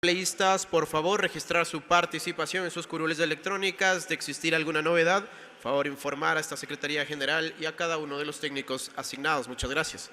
Asambleístas, por favor, registrar su participación en sus curules electrónicas. De existir alguna novedad, por favor, informar a esta Secretaría General y a cada uno de los técnicos asignados. Muchas gracias.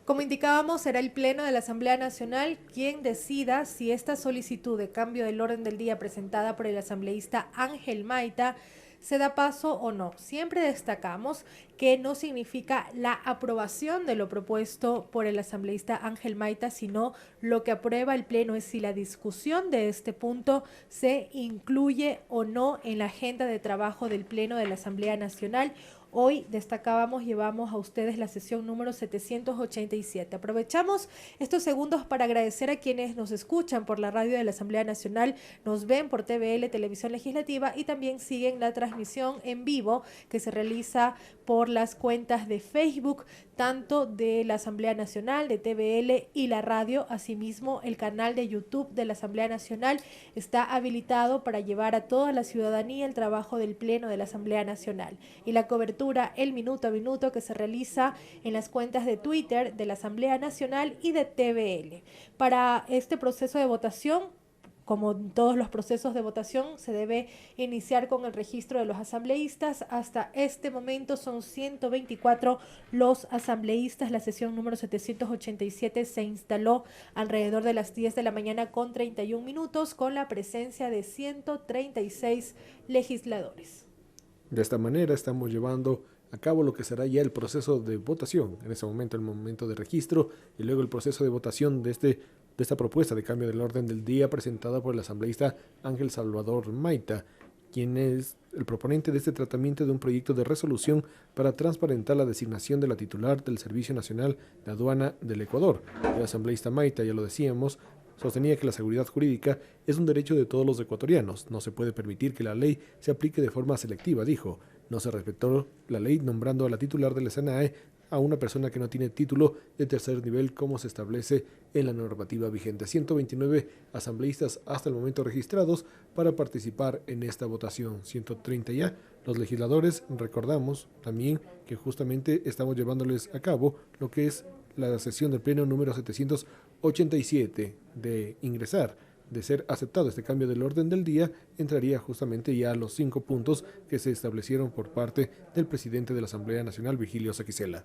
Como indicábamos, será el Pleno de la Asamblea Nacional quien decida si esta solicitud de cambio del orden del día presentada por el asambleísta Ángel Maita se da paso o no. Siempre destacamos que no significa la aprobación de lo propuesto por el asambleísta Ángel Maita, sino lo que aprueba el Pleno es si la discusión de este punto se incluye o no en la agenda de trabajo del Pleno de la Asamblea Nacional. Hoy destacábamos, llevamos a ustedes la sesión número 787. Aprovechamos estos segundos para agradecer a quienes nos escuchan por la radio de la Asamblea Nacional, nos ven por TVL, Televisión Legislativa, y también siguen la transmisión en vivo que se realiza por las cuentas de Facebook, tanto de la Asamblea Nacional, de TVL y la radio. Asimismo, el canal de YouTube de la Asamblea Nacional está habilitado para llevar a toda la ciudadanía el trabajo del Pleno de la Asamblea Nacional y la cobertura el minuto a minuto que se realiza en las cuentas de Twitter de la Asamblea Nacional y de TVL. Para este proceso de votación, como en todos los procesos de votación, se debe iniciar con el registro de los asambleístas. Hasta este momento son 124 los asambleístas. La sesión número 787 se instaló alrededor de las 10 de la mañana con 31 minutos, con la presencia de 136 legisladores. De esta manera estamos llevando a cabo lo que será ya el proceso de votación. En ese momento, el momento de registro y luego el proceso de votación de esta propuesta de cambio del orden del día presentada por el asambleísta Ángel Salvador Maita, quien es el proponente de este tratamiento de un proyecto de resolución para transparentar la designación de la titular del Servicio Nacional de Aduana del Ecuador. El asambleísta Maita, ya lo decíamos, sostenía que la seguridad jurídica es un derecho de todos los ecuatorianos. No se puede permitir que la ley se aplique de forma selectiva, dijo. No se respetó la ley nombrando a la titular del SNAE a una persona que no tiene título de tercer nivel como se establece en la normativa vigente. 129 asambleístas hasta el momento registrados para participar en esta votación. 130 ya. Los legisladores, recordamos también que justamente estamos llevándoles a cabo lo que es la sesión del Pleno número 787 de ingresar, de ser aceptado este cambio del orden del día, entraría justamente ya a los 5 puntos que se establecieron por parte del presidente de la Asamblea Nacional, Virgilio Saquicela.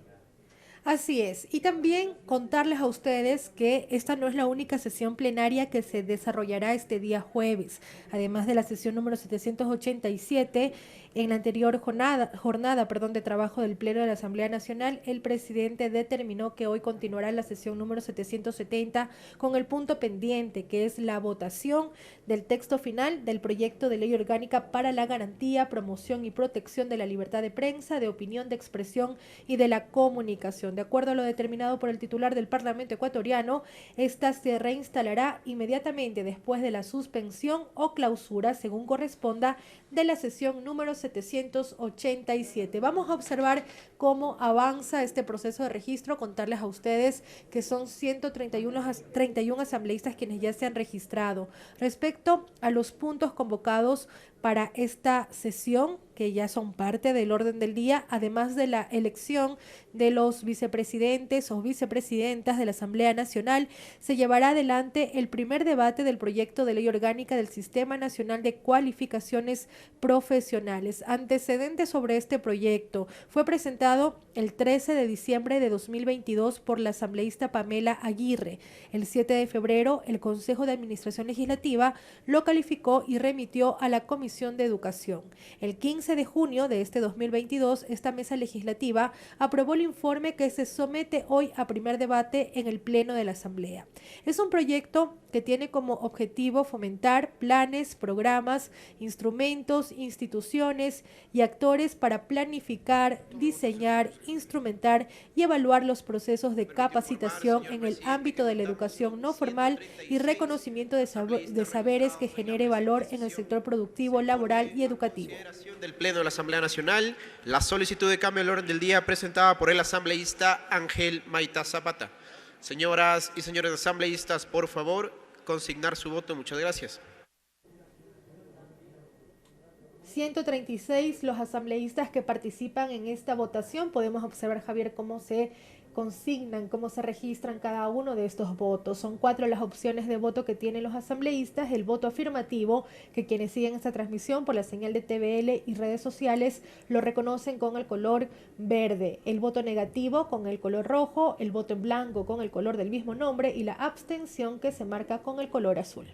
Así es, y también contarles a ustedes que esta no es la única sesión plenaria que se desarrollará este día jueves. Además de la sesión número 787, en la anterior jornada de trabajo del Pleno de la Asamblea Nacional, el presidente determinó que hoy continuará la sesión número 770 con el punto pendiente, que es la votación del texto final del proyecto de ley orgánica para la garantía, promoción y protección de la libertad de prensa, de opinión, de expresión y de la comunicación. De acuerdo a lo determinado por el titular del Parlamento ecuatoriano, esta se reinstalará inmediatamente después de la suspensión o clausura, según corresponda, de la sesión número 787. Vamos a observar cómo avanza este proceso de registro, contarles a ustedes que son 131 asambleístas quienes ya se han registrado. Respecto a los puntos convocados para esta sesión, que ya son parte del orden del día, además de la elección de los vicepresidentes o vicepresidentas de la Asamblea Nacional, se llevará adelante el primer debate del proyecto de ley orgánica del Sistema Nacional de Cualificaciones Profesionales. Antecedentes sobre este proyecto: fue presentado el 13 de diciembre de 2022 por la asambleísta Pamela Aguirre. El 7 de febrero, el Consejo de Administración Legislativa lo calificó y remitió a la Comisión de Educación. El 15 de junio de este 2022, esta mesa legislativa aprobó el informe que se somete hoy a primer debate en el Pleno de la Asamblea. Es un proyecto que tiene como objetivo fomentar planes, programas, instrumentos, instituciones y actores para planificar, diseñar, instrumentar y evaluar los procesos de capacitación en el ámbito de la educación no formal y reconocimiento de saberes que genere valor en el sector productivo, laboral y educativo. Del Pleno de la Asamblea Nacional, la solicitud de cambio del orden del día presentada por el asambleísta Ángel Maita Zapata. Señoras y señores asambleístas, por favor, consignar su voto. Muchas gracias. 136 los asambleístas que participan en esta votación. Podemos observar, Javier, cómo se consignan cómo se registran cada uno de estos votos. Son 4 las opciones de voto que tienen los asambleístas. El voto afirmativo, que quienes siguen esta transmisión por la señal de TVL y redes sociales lo reconocen con el color verde. El voto negativo con el color rojo, el voto en blanco con el color del mismo nombre y la abstención que se marca con el color azul.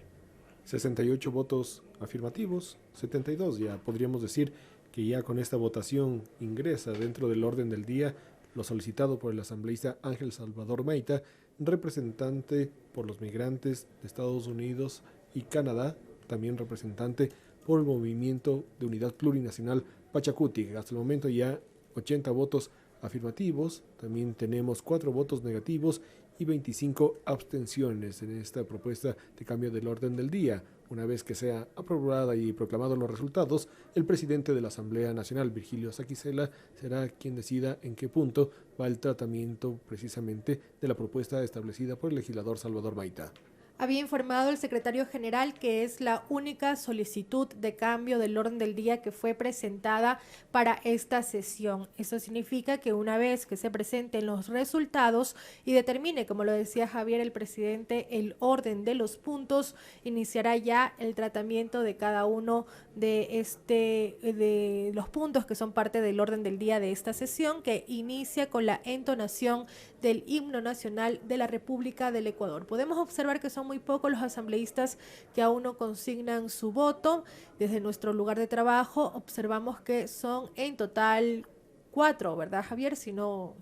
68 votos afirmativos, 72 ya podríamos decir que ya con esta votación ingresa dentro del orden del día lo solicitado por el asambleísta Ángel Salvador Maita, representante por los migrantes de Estados Unidos y Canadá, también representante por el Movimiento de Unidad Plurinacional Pachacuti. Hasta el momento ya 80 votos afirmativos, también tenemos 4 votos negativos y 25 abstenciones en esta propuesta de cambio del orden del día. Una vez que sea aprobada y proclamados los resultados, el presidente de la Asamblea Nacional, Virgilio Saquicela, será quien decida en qué punto va el tratamiento precisamente de la propuesta establecida por el legislador Salvador Maita. Había informado el secretario general que es la única solicitud de cambio del orden del día que fue presentada para esta sesión. Eso significa que una vez que se presenten los resultados y determine, como lo decía Javier, el presidente, el orden de los puntos, iniciará ya el tratamiento de cada uno de los puntos que son parte del orden del día de esta sesión, que inicia con la entonación del himno nacional de la República del Ecuador. Podemos observar que son muy pocos los asambleístas que aún no consignan su voto. Desde nuestro lugar de trabajo observamos que son en total 4, ¿verdad, Javier? Si no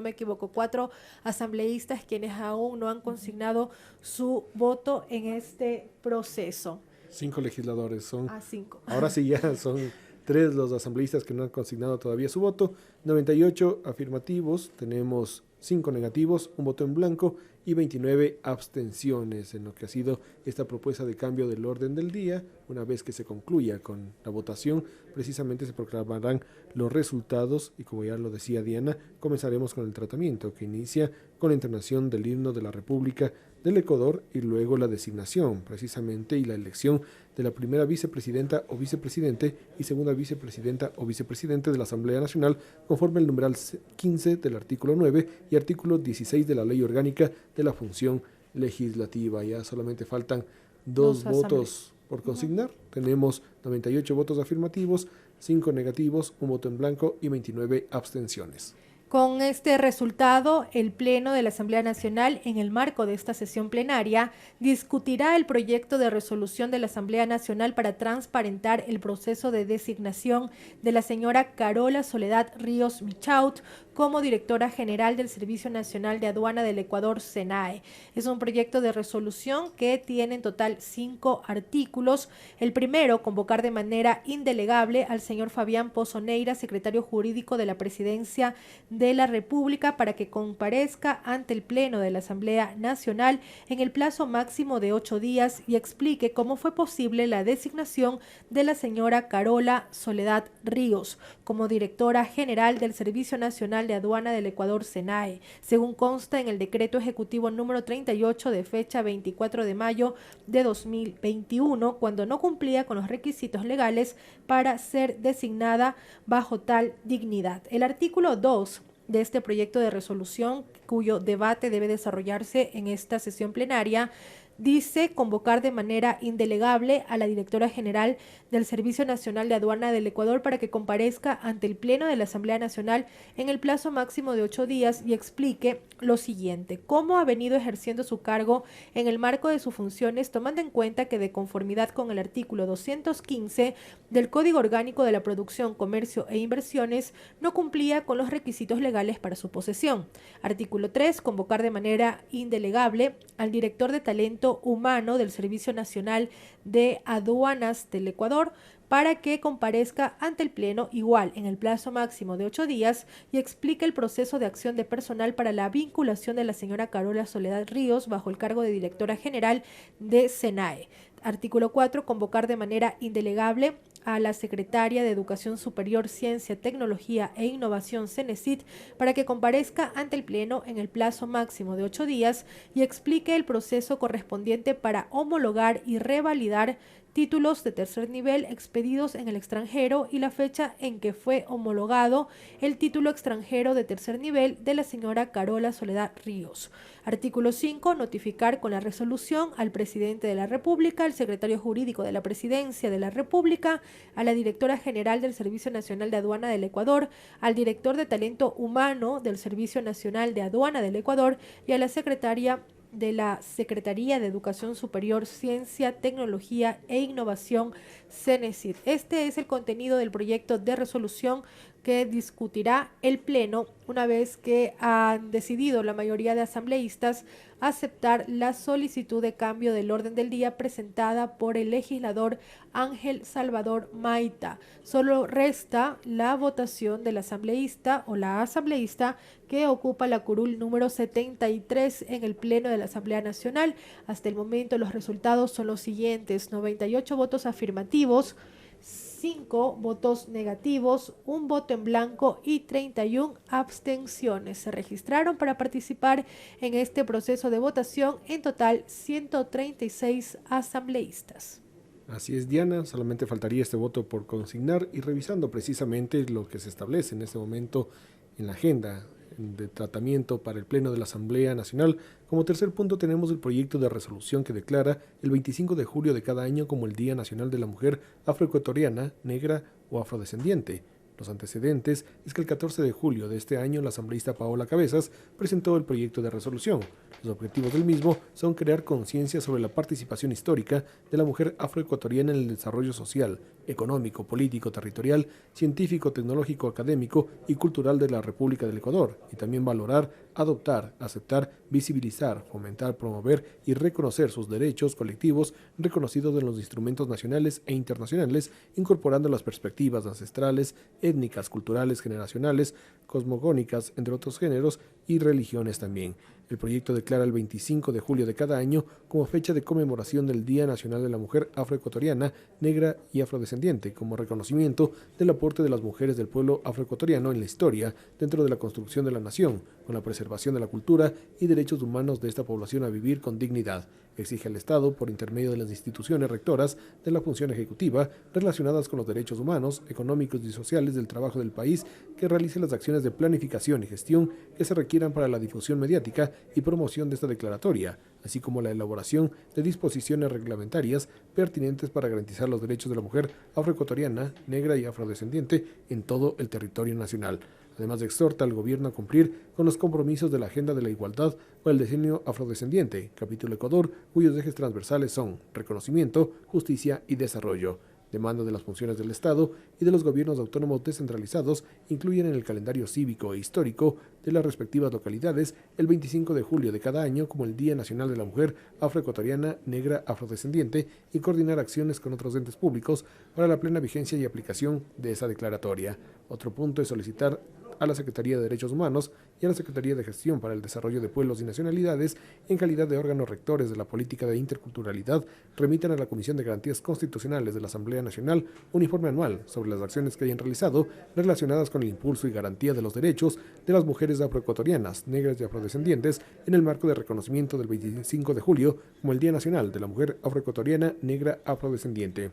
me equivoco, 4 asambleístas quienes aún no han consignado su voto en este proceso. 5 legisladores son. 5. Ahora sí ya son 3 los asambleístas que no han consignado todavía su voto. 98 afirmativos, tenemos 5 negativos, un voto en blanco y 29 abstenciones en lo que ha sido esta propuesta de cambio del orden del día. Una vez que se concluya con la votación, precisamente se proclamarán los resultados y, como ya lo decía Diana, comenzaremos con el tratamiento que inicia con la entonación del himno de la República del Ecuador y luego la designación precisamente y la elección de la primera vicepresidenta o vicepresidente y segunda vicepresidenta o vicepresidente de la Asamblea Nacional conforme el numeral 15 del artículo 9 y artículo 16 de la Ley Orgánica de la Función Legislativa. Ya solamente faltan 2 votos por consignar. Tenemos 98 votos afirmativos, 5 negativos, un voto en blanco y 29 abstenciones. Con este resultado, el Pleno de la Asamblea Nacional, en el marco de esta sesión plenaria, discutirá el proyecto de resolución de la Asamblea Nacional para transparentar el proceso de designación de la señora Carola Soledad Ríos Michaut como directora general del Servicio Nacional de Aduana del Ecuador, SENAE. Es un proyecto de resolución que tiene en total 5 artículos. El primero, convocar de manera indelegable al señor Fabián Pozo Neira, secretario jurídico de la Presidencia de la República, para que comparezca ante el Pleno de la Asamblea Nacional en el plazo máximo de 8 días y explique cómo fue posible la designación de la señora Carola Soledad Ríos como directora general del Servicio Nacional de Aduana del Ecuador, SENAE, según consta en el decreto ejecutivo número 38 de fecha 24 de mayo de 2021, cuando no cumplía con los requisitos legales para ser designada bajo tal dignidad. El artículo 2 de este proyecto de resolución, cuyo debate debe desarrollarse en esta sesión plenaria, dice convocar de manera indelegable a la directora general del Servicio Nacional de Aduana del Ecuador para que comparezca ante el Pleno de la Asamblea Nacional en el plazo máximo de 8 días y explique lo siguiente: cómo ha venido ejerciendo su cargo en el marco de sus funciones, tomando en cuenta que, de conformidad con el artículo 215 del Código Orgánico de la Producción, Comercio e Inversiones, no cumplía con los requisitos legales para su posesión. Artículo 3. Convocar de manera indelegable al director de talento humano del Servicio Nacional de Aduanas del Ecuador para que comparezca ante el Pleno igual en el plazo máximo de 8 días y explique el proceso de acción de personal para la vinculación de la señora Carola Soledad Ríos bajo el cargo de directora general de SENAE. Artículo 4. Convocar de manera indelegable a la secretaria de Educación Superior, Ciencia, Tecnología e Innovación, CENESID, para que comparezca ante el Pleno en el plazo máximo de 8 días y explique el proceso correspondiente para homologar y revalidar títulos de tercer nivel expedidos en el extranjero y la fecha en que fue homologado el título extranjero de tercer nivel de la señora Carola Soledad Ríos. Artículo 5. Notificar con la resolución al presidente de la República, al secretario jurídico de la Presidencia de la República, a la directora general del Servicio Nacional de Aduana del Ecuador, al director de Talento Humano del Servicio Nacional de Aduana del Ecuador y a la secretaria de la Secretaría de Educación Superior, Ciencia, Tecnología e Innovación, CENESID. Este es el contenido del proyecto de resolución que discutirá el Pleno una vez que han decidido la mayoría de asambleístas aceptar la solicitud de cambio del orden del día presentada por el legislador Ángel Salvador Maita. Solo resta la votación del asambleísta o la asambleísta que ocupa la curul número 73 en el Pleno de la Asamblea Nacional. Hasta el momento los resultados son los siguientes: 98 votos afirmativos, 5 votos negativos, 1 voto en blanco y 31 abstenciones. Se registraron para participar en este proceso de votación en total 136 asambleístas. Así es, Diana, solamente faltaría este voto por consignar y revisando precisamente lo que se establece en este momento en la agenda de tratamiento para el Pleno de la Asamblea Nacional. Como tercer punto tenemos el proyecto de resolución que declara el 25 de julio de cada año como el Día Nacional de la Mujer Afroecuatoriana, Negra o Afrodescendiente. Los antecedentes es que el 14 de julio de este año la asambleísta Paola Cabezas presentó el proyecto de resolución. Los objetivos del mismo son crear conciencia sobre la participación histórica de la mujer afroecuatoriana en el desarrollo social, económico, político, territorial, científico, tecnológico, académico y cultural de la República del Ecuador, y también valorar, adoptar, aceptar, visibilizar, fomentar, promover y reconocer sus derechos colectivos reconocidos en los instrumentos nacionales e internacionales, incorporando las perspectivas ancestrales, étnicas, culturales, generacionales, cosmogónicas, entre otros géneros y religiones también. El proyecto declara el 25 de julio de cada año como fecha de conmemoración del Día Nacional de la Mujer Afroecuatoriana, Negra y Afrodescendiente, como reconocimiento del aporte de las mujeres del pueblo afroecuatoriano en la historia dentro de la construcción de la nación, con la preservación de la cultura y derechos humanos de esta población a vivir con dignidad. Exige al Estado, por intermedio de las instituciones rectoras de la función ejecutiva relacionadas con los derechos humanos, económicos y sociales del trabajo del país, que realice las acciones de planificación y gestión que se requieran para la difusión mediática y promoción de esta declaratoria, así como la elaboración de disposiciones reglamentarias pertinentes para garantizar los derechos de la mujer afroecuatoriana, negra y afrodescendiente en todo el territorio nacional. Además, exhorta al gobierno a cumplir con los compromisos de la Agenda de la Igualdad para el Decenio Afrodescendiente, capítulo Ecuador, cuyos ejes transversales son reconocimiento, justicia y desarrollo. Demanda de las funciones del Estado y de los gobiernos autónomos descentralizados incluyen en el calendario cívico e histórico de las respectivas localidades el 25 de julio de cada año como el Día Nacional de la Mujer Afroecuatoriana, Negra, Afrodescendiente y coordinar acciones con otros entes públicos para la plena vigencia y aplicación de esa declaratoria. Otro punto es solicitar a la Secretaría de Derechos Humanos y a la Secretaría de Gestión para el Desarrollo de Pueblos y Nacionalidades, en calidad de órganos rectores de la política de interculturalidad, remitan a la Comisión de Garantías Constitucionales de la Asamblea Nacional un informe anual sobre las acciones que hayan realizado relacionadas con el impulso y garantía de los derechos de las mujeres afroecuatorianas, negras y afrodescendientes en el marco de reconocimiento del 25 de julio como el Día Nacional de la Mujer Afroecuatoriana, Negra, Afrodescendiente.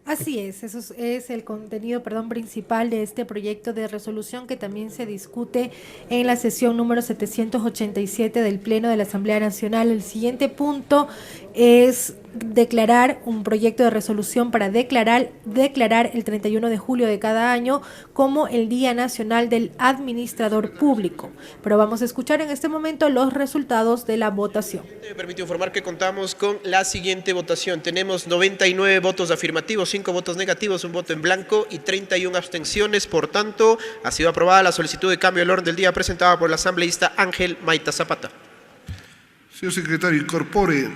Así es, eso es el contenido, principal de este proyecto de resolución que también se discute en la sesión número 787 del Pleno de la Asamblea Nacional. El siguiente punto es declarar un proyecto de resolución para declarar el 31 de julio de cada año como el Día Nacional del Administrador Público. Pero vamos a escuchar en este momento los resultados de la votación. Me permite informar que contamos con la siguiente votación. Tenemos 99 votos afirmativos, 5 votos negativos, 1 voto en blanco y 31 abstenciones. Por tanto, ha sido aprobada la solicitud de cambio del orden del día presentada por el asambleísta Ángel Maita Zapata. Señor secretario, incorpore